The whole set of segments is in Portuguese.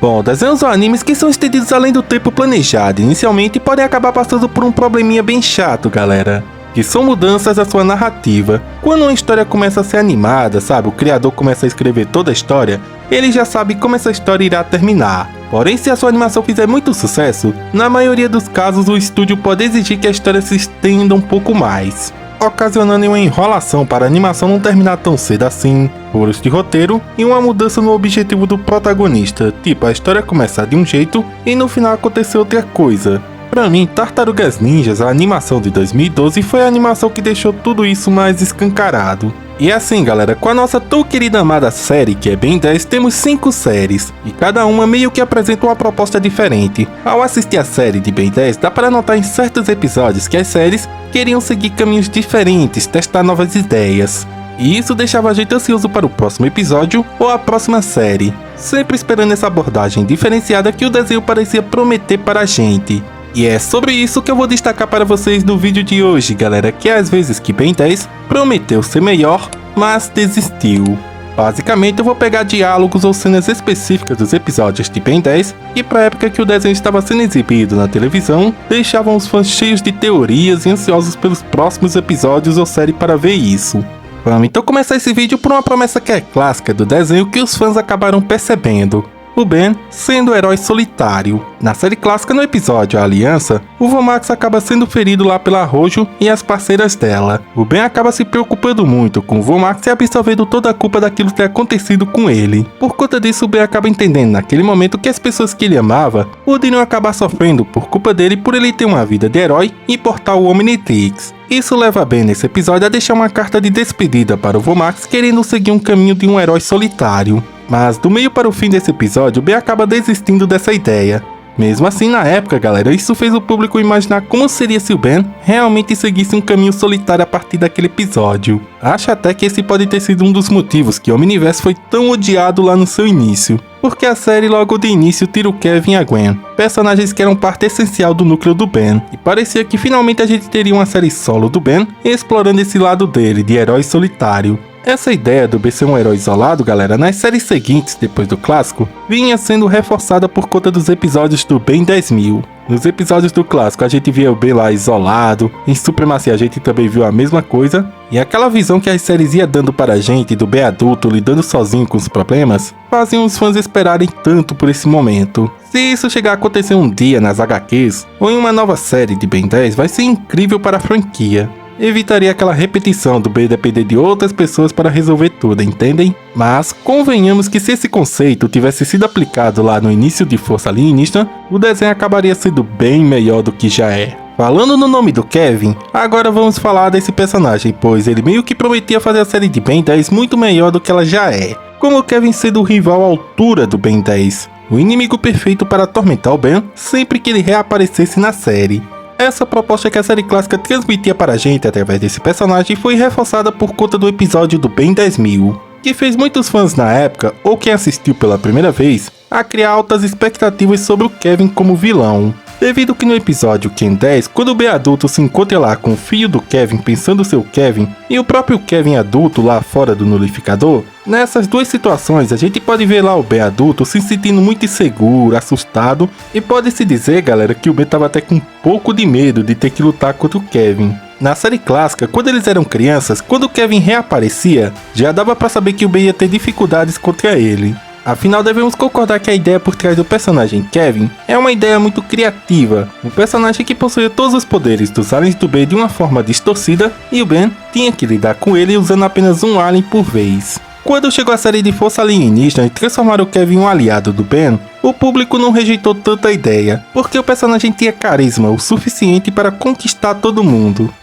Bom, desenhos ou animes que são estendidos além do tempo planejado inicialmente podem acabar passando por um probleminha bem chato, galera, que são mudanças da sua narrativa. Quando uma história começa a ser animada, sabe, o criador começa a escrever toda a história, ele já sabe como essa história irá terminar. Porém, se a sua animação fizer muito sucesso, na maioria dos casos o estúdio pode exigir que a história se estenda um pouco mais, ocasionando uma enrolação para a animação não terminar tão cedo assim, furos de roteiro e uma mudança no objetivo do protagonista, tipo a história começar de um jeito e no final acontecer outra coisa. Pra mim, Tartarugas Ninjas, a animação de 2012, foi a animação que deixou tudo isso mais escancarado. E assim, galera, com a nossa tão querida amada série, que é Ben 10, temos 5 séries, e cada uma meio que apresenta uma proposta diferente. Ao assistir a série de Ben 10, dá para notar em certos episódios que as séries queriam seguir caminhos diferentes, testar novas ideias. E isso deixava a gente ansioso para o próximo episódio ou a próxima série, sempre esperando essa abordagem diferenciada que o desenho parecia prometer para a gente. E é sobre isso que eu vou destacar para vocês no vídeo de hoje, galera, que é às vezes que Ben 10 prometeu ser melhor, mas desistiu. Basicamente eu vou pegar diálogos ou cenas específicas dos episódios de Ben 10, que para a época que o desenho estava sendo exibido na televisão, deixavam os fãs cheios de teorias e ansiosos pelos próximos episódios ou série para ver isso. Vamos então começar esse vídeo por uma promessa que é clássica do desenho que os fãs acabaram percebendo: o Ben sendo o herói solitário. Na série clássica, no episódio A Aliança, o Vomax acaba sendo ferido lá pela Rojo e as parceiras dela. O Ben acaba se preocupando muito com o Vomax e absorvendo toda a culpa daquilo que tem acontecido com ele. Por conta disso, o Ben acaba entendendo naquele momento que as pessoas que ele amava poderiam acabar sofrendo por culpa dele por ele ter uma vida de herói e portar o Omnitrix. Isso leva Ben nesse episódio a deixar uma carta de despedida para o Vomax, querendo seguir um caminho de um herói solitário. Mas do meio para o fim desse episódio, Ben acaba desistindo dessa ideia. Mesmo assim, na época, galera, isso fez o público imaginar como seria se o Ben realmente seguisse um caminho solitário a partir daquele episódio. Acho até que esse pode ter sido um dos motivos que o Omniverse foi tão odiado lá no seu início, porque a série logo de início tira o Kevin e a Gwen, personagens que eram parte essencial do núcleo do Ben, e parecia que finalmente a gente teria uma série solo do Ben explorando esse lado dele, de herói solitário. Essa ideia do Ben ser um herói isolado, galera, nas séries seguintes, depois do clássico, vinha sendo reforçada por conta dos episódios do Ben 10.000. Nos episódios do clássico a gente via o Ben lá isolado, em Supremacia a gente também viu a mesma coisa, e aquela visão que as séries ia dando para a gente do Ben adulto lidando sozinho com os problemas, faziam os fãs esperarem tanto por esse momento. Se isso chegar a acontecer um dia nas HQs, ou em uma nova série de Ben 10, vai ser incrível para a franquia. Evitaria aquela repetição do Ben depender de outras pessoas para resolver tudo, entendem? Mas convenhamos que se esse conceito tivesse sido aplicado lá no início de Força Alienista, o desenho acabaria sendo bem melhor do que já é. Falando no nome do Kevin, agora vamos falar desse personagem, pois ele meio que prometia fazer a série de Ben 10 muito melhor do que ela já é. Como o Kevin sendo o rival à altura do Ben 10, o inimigo perfeito para atormentar o Ben sempre que ele reaparecesse na série. Essa proposta que a série clássica transmitia para a gente através desse personagem foi reforçada por conta do episódio do Ben 10.000, que fez muitos fãs na época, ou quem assistiu pela primeira vez, a criar altas expectativas sobre o Kevin como vilão. Devido que no episódio Ken 10, quando o Ben adulto se encontra lá com o filho do Kevin pensando ser o Kevin, e o próprio Kevin adulto lá fora do nulificador, nessas duas situações a gente pode ver lá o Ben adulto se sentindo muito inseguro, assustado, e pode-se dizer, galera, que o Ben tava até com um pouco de medo de ter que lutar contra o Kevin. Na série clássica, quando eles eram crianças, quando o Kevin reaparecia, já dava pra saber que o Ben ia ter dificuldades contra ele. Afinal, devemos concordar que a ideia por trás do personagem Kevin é uma ideia muito criativa, um personagem que possuía todos os poderes dos aliens do Ben de uma forma distorcida, e o Ben tinha que lidar com ele usando apenas um alien por vez. Quando chegou a série de Força Alienista e transformaram o Kevin em um aliado do Ben, o público não rejeitou tanta ideia, porque o personagem tinha carisma o suficiente para conquistar todo mundo.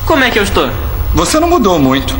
Como é que eu estou? Você não mudou muito.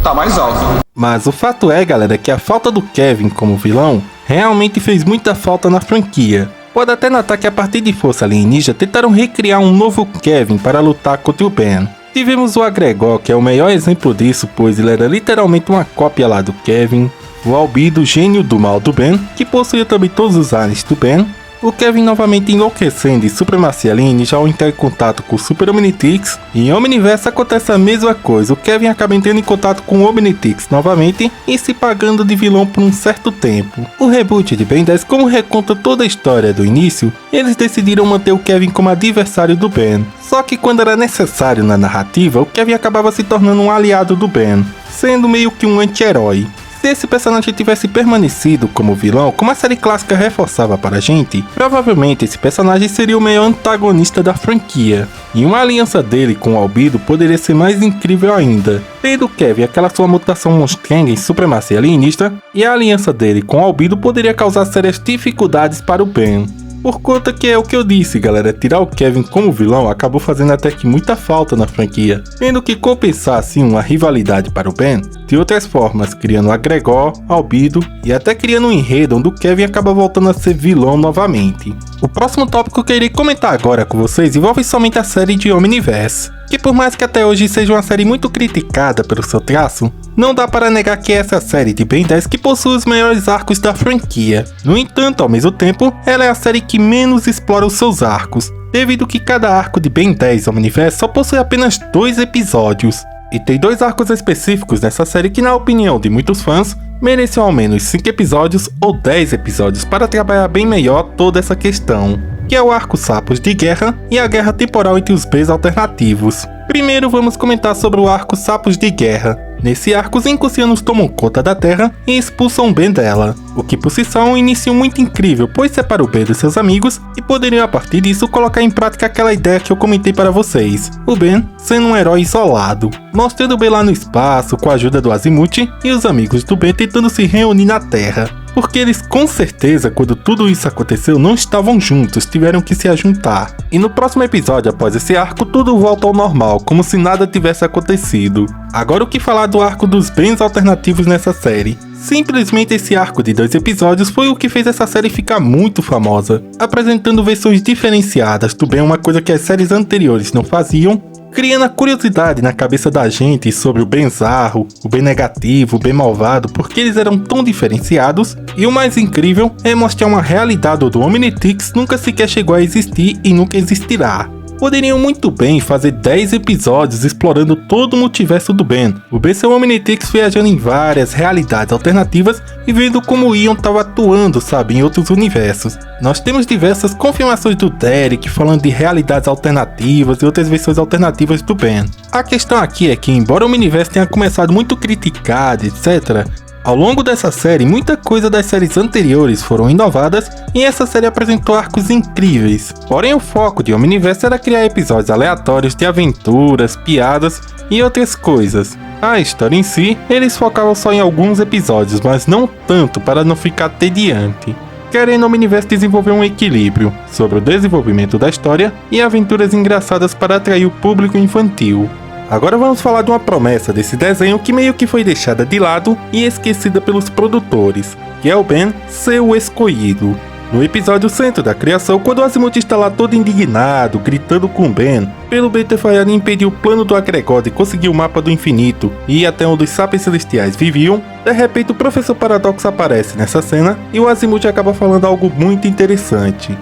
Tá mais alto. Mas o fato é, galera, que a falta do Kevin como vilão realmente fez muita falta na franquia. Pode até notar que a partir de Força Alienista tentaram recriar um novo Kevin para lutar contra o Ben. Tivemos o Agregor, que é o melhor exemplo disso, pois ele era literalmente uma cópia lá do Kevin. O Albedo, gênio do mal do Ben, que possuía também todos os aliens do Ben. O Kevin novamente enlouquecendo em supremacia alienígena ao entrar em contato com o Super Omnitrix, e em Omniverse acontece a mesma coisa, o Kevin acaba entrando em contato com o Omnitrix novamente e se pagando de vilão por um certo tempo. O reboot de Ben 10, como reconta toda a história do início, eles decidiram manter o Kevin como adversário do Ben. Só que quando era necessário na narrativa, o Kevin acabava se tornando um aliado do Ben, sendo meio que um anti-herói. Se esse personagem tivesse permanecido como vilão, como a série clássica reforçava para a gente, provavelmente esse personagem seria o maior antagonista da franquia. E uma aliança dele com o Albedo poderia ser mais incrível ainda, tendo Kevin aquela sua mutação monstrenga em supremacia alienista, e a aliança dele com o Albedo poderia causar sérias dificuldades para o Ben. Por conta que é o que eu disse, galera, tirar o Kevin como vilão acabou fazendo até que muita falta na franquia, tendo que compensar assim uma rivalidade para o Ben de outras formas, criando a Gregor, Albedo e até criando um enredo onde o Kevin acaba voltando a ser vilão novamente. O próximo tópico que eu irei comentar agora com vocês envolve somente a série de Omniverse, que por mais que até hoje seja uma série muito criticada pelo seu traço, não dá para negar que essa série de Ben 10 que possui os melhores arcos da franquia. No entanto, ao mesmo tempo, ela é a série que menos explora os seus arcos, devido que cada arco de Ben 10 Omniverse só possui apenas 2 episódios. E tem 2 arcos específicos nessa série que, na opinião de muitos fãs, mereciam ao menos 5 episódios ou 10 episódios para trabalhar bem melhor toda essa questão, que é o arco Sapos de Guerra e a guerra temporal entre os Bens alternativos. Primeiro vamos comentar sobre o arco Sapos de Guerra. Nesse arco, os Incusianos tomam conta da Terra e expulsam o Ben dela, o que por si só é um início muito incrível, pois separa o Ben dos seus amigos e poderiam a partir disso colocar em prática aquela ideia que eu comentei para vocês, o Ben sendo um herói isolado, mostrando o Ben lá no espaço com a ajuda do Azimuth e os amigos do Ben tentando se reunir na Terra. Porque eles com certeza, quando tudo isso aconteceu, não estavam juntos, tiveram que se ajuntar. E no próximo episódio, após esse arco, tudo volta ao normal, como se nada tivesse acontecido. Agora o que falar do arco dos Bens alternativos nessa série? Simplesmente esse arco de 2 episódios foi o que fez essa série ficar muito famosa, apresentando versões diferenciadas do Ben, uma coisa que as séries anteriores não faziam, criando a curiosidade na cabeça da gente sobre o Benzarro, o Ben negativo, o Ben malvado, porque eles eram tão diferenciados, e o mais incrível é mostrar uma realidade onde o Omnitrix nunca sequer chegou a existir e nunca existirá. Poderiam muito bem fazer 10 episódios explorando todo o multiverso do Ben, o Ben ser o Omnitrix viajando em várias realidades alternativas e vendo como o Ion estava atuando, sabe, em outros universos. Nós temos diversas confirmações do Derek falando de realidades alternativas e outras versões alternativas do Ben. A questão aqui é que, embora o Omniverse tenha começado muito criticado, etc., ao longo dessa série, muita coisa das séries anteriores foram inovadas e essa série apresentou arcos incríveis. Porém, o foco de Omniverse era criar episódios aleatórios de aventuras, piadas e outras coisas. A história em si, eles focavam só em alguns episódios, mas não tanto para não ficar tediante. Querendo o Omniverse desenvolver um equilíbrio sobre o desenvolvimento da história e aventuras engraçadas para atrair o público infantil. Agora vamos falar de uma promessa desse desenho que meio que foi deixada de lado e esquecida pelos produtores, que é o Ben ser o escolhido. No episódio Centro da Criação, quando o Azimuth está lá todo indignado, gritando com o Ben, pelo Ben ter falhado em impedir o plano do Agregor de conseguir o mapa do infinito e ir até onde os Sapiens Celestiais viviam, de repente o Professor Paradox aparece nessa cena e o Azimuth acaba falando algo muito interessante.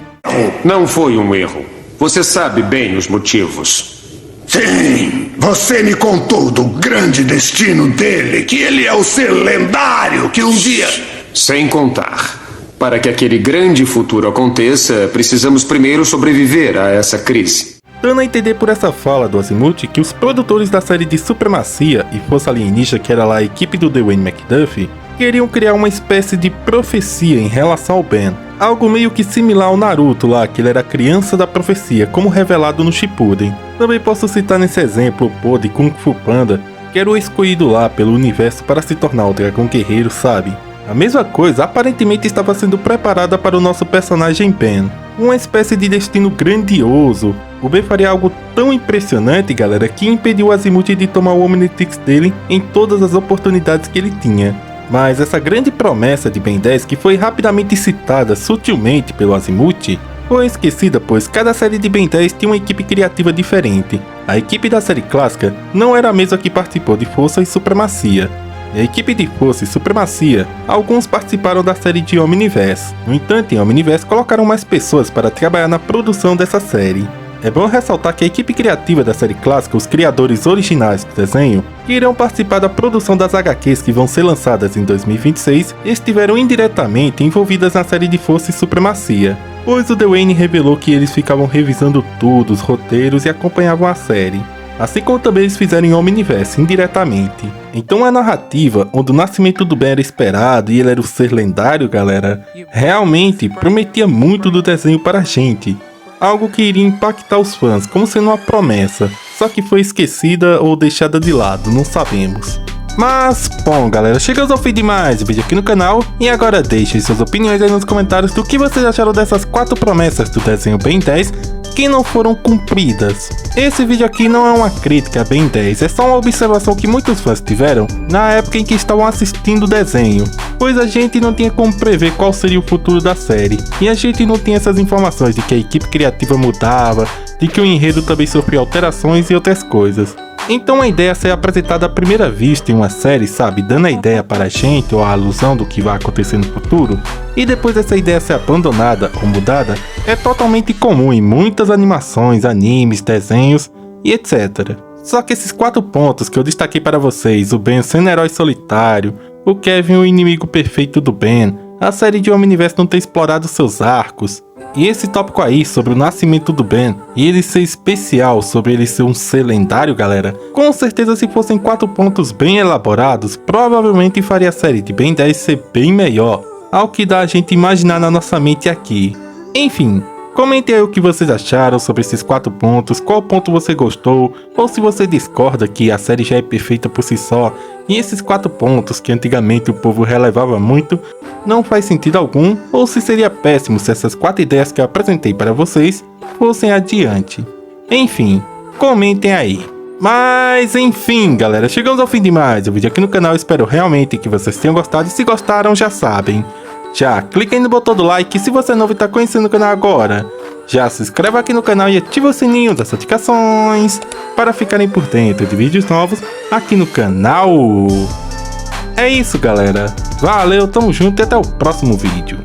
Não foi um erro. Você sabe bem os motivos. Sim, você me contou do grande destino dele, que ele é o ser lendário que um dia... Sem contar. Para que aquele grande futuro aconteça, precisamos primeiro sobreviver a essa crise. Dando a entender por essa fala do Azimuth que os produtores da série de Supremacia e Força Alienígena, que era lá a equipe do Dwayne McDuffie, queriam criar uma espécie de profecia em relação ao Ben. Algo meio que similar ao Naruto lá, que ele era a criança da profecia, como revelado no Shippuden. Também posso citar nesse exemplo o Po de Kung Fu Panda, que era o escolhido lá pelo universo para se tornar o dragão guerreiro, sabe? A mesma coisa aparentemente estava sendo preparada para o nosso personagem Ben. Uma espécie de destino grandioso. O Ben faria algo tão impressionante, galera, que impediu o Azimuth de tomar o Omnitrix dele em todas as oportunidades que ele tinha. Mas essa grande promessa de Ben 10, que foi rapidamente citada sutilmente pelo Azimuth, foi esquecida, pois cada série de Ben 10 tinha uma equipe criativa diferente. A equipe da série clássica não era a mesma que participou de Força e Supremacia. e a equipe de Força e Supremacia, alguns participaram da série de Omniverse. No entanto, em Omniverse colocaram mais pessoas para trabalhar na produção dessa série. É bom ressaltar que a equipe criativa da série clássica, os criadores originais do desenho, que irão participar da produção das HQs que vão ser lançadas em 2026, estiveram indiretamente envolvidas na série de Força e Supremacia, pois o Dwayne revelou que eles ficavam revisando tudo, os roteiros e acompanhavam a série. Assim como também eles fizeram em Omniverse, indiretamente. Então a narrativa, onde o nascimento do Ben era esperado e ele era o ser lendário, galera, realmente prometia muito do desenho para a gente. Algo que iria impactar os fãs, como sendo uma promessa, só que foi esquecida ou deixada de lado, não sabemos. Mas, bom galera, chegamos ao fim de mais um vídeo aqui no canal, e agora deixem suas opiniões aí nos comentários do que vocês acharam dessas 4 promessas do desenho Ben 10 que não foram cumpridas. Esse vídeo aqui não é uma crítica a Ben 10, é só uma observação que muitos fãs tiveram na época em que estavam assistindo o desenho, pois a gente não tinha como prever qual seria o futuro da série, e a gente não tinha essas informações de que a equipe criativa mudava, de que o enredo também sofria alterações e outras coisas. Então a ideia ser apresentada à primeira vista em uma série, sabe, dando a ideia para a gente ou a alusão do que vai acontecer no futuro, e depois essa ideia ser abandonada ou mudada, é totalmente comum em muitas animações, animes, desenhos e etc. Só que esses 4 pontos que eu destaquei para vocês, o Ben sendo herói solitário, o Kevin o inimigo perfeito do Ben, a série de Omniverse não ter explorado seus arcos, e esse tópico aí sobre o nascimento do Ben e ele ser especial, sobre ele ser um ser lendário, galera, com certeza se fossem 4 pontos bem elaborados, provavelmente faria a série de Ben 10 ser bem melhor, ao que dá a gente imaginar na nossa mente aqui. Enfim, comentem aí o que vocês acharam sobre esses 4 pontos, qual ponto você gostou, ou se você discorda que a série já é perfeita por si só, e esses 4 pontos que antigamente o povo relevava muito, não faz sentido algum, ou se seria péssimo se essas 4 ideias que eu apresentei para vocês fossem adiante. Enfim, comentem aí. Mas enfim galera, chegamos ao fim de mais um vídeo aqui no canal, espero realmente que vocês tenham gostado, e se gostaram já sabem, já clica aí no botão do like se você é novo e está conhecendo o canal agora. Já se inscreva aqui no canal e ativa o sininho das notificações para ficarem por dentro de vídeos novos aqui no canal. É isso galera, valeu, tamo junto e até o próximo vídeo.